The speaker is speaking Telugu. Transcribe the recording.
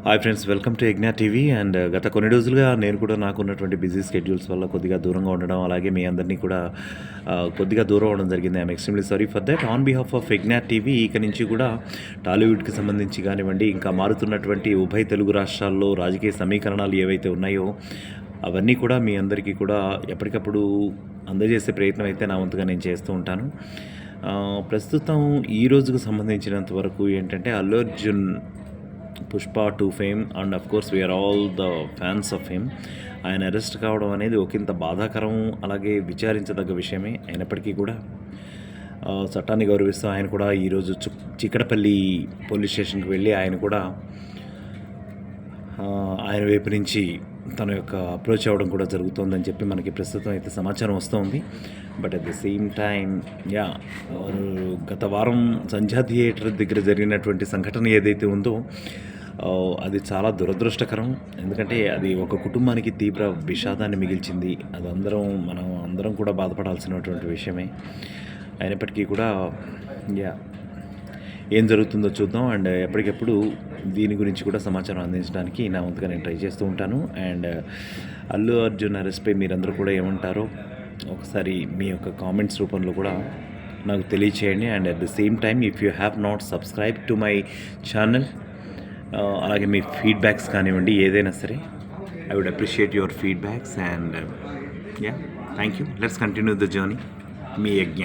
హాయ్ ఫ్రెండ్స్, వెల్కమ్ టు యజ్ఞ టీవీ. అండ్ గత కొన్ని రోజులుగా నేను కూడా నాకున్నటువంటి బిజీ స్కెడ్యూల్స్ వల్ల కొద్దిగా దూరంగా ఉండడం, అలాగే మీ అందరినీ కూడా కొద్దిగా దూరం అవ్వడం జరిగింది. I'm extremely sorry for that. On behalf of యజ్ఞ టీవీ ఇక నుంచి కూడా టాలీవుడ్కి సంబంధించి కానివ్వండి, ఇంకా మారుతున్నటువంటి ఉభయ తెలుగు రాష్ట్రాల్లో రాజకీయ సమీకరణాలు ఏవైతే ఉన్నాయో అవన్నీ కూడా మీ అందరికీ కూడా ఎప్పటికప్పుడు అందజేసే ప్రయత్నం అయితే నా వంతుగా నేను చేస్తూ ఉంటాను. ప్రస్తుతం ఈ రోజుకు సంబంధించినంత వరకు ఏంటంటే Allu Arjun Pushpa 2 fame and of course we are all the fans of him. ఆయన అరెస్ట్ కావడం అనేది ఒకంత బాధాకరం, అలాగే విచారించదగ్గ విషయమే. అయినప్పటికీ కూడా చట్టాన్ని గౌరవిస్తూ ఆయన కూడా ఈరోజు చిక్కడపల్లి పోలీస్ స్టేషన్కి వెళ్ళి ఆయన కూడా ఆయన వైపు నుంచి తన యొక్క అప్రోచ్ అవ్వడం కూడా జరుగుతుందని చెప్పి మనకి ప్రస్తుతం అయితే సమాచారం వస్తుంది. But at the same time గత వారం సంధ్యా థియేటర్ దగ్గర జరిగినటువంటి సంఘటన ఏదైతే ఉందో అది చాలా దురదృష్టకరం. ఎందుకంటే అది ఒక కుటుంబానికి తీవ్ర విషాదాన్ని మిగిల్చింది. అది మనం అందరం కూడా బాధపడాల్సినటువంటి విషయమే. అయినప్పటికీ కూడా ఏం జరుగుతుందో చూద్దాం. అండ్ ఎప్పటికెప్పుడు దీని గురించి కూడా సమాచారం అందించడానికి నా వంతుగా నేను ట్రై చేస్తూ ఉంటాను. అండ్ అల్లు అర్జున్ అరెస్ట్పై మీరందరూ కూడా ఏమంటారో ఒకసారి మీ యొక్క కామెంట్స్ రూపంలో కూడా నాకు తెలియచేయండి. And at the same time if you have not subscribe to my channel, అలాగే మీ ఫీడ్బ్యాక్స్ కానివ్వండి, ఏదైనా సరే I would appreciate your feedbacks. And thank you. Let's continue the journey. మీ యజ్ఞ.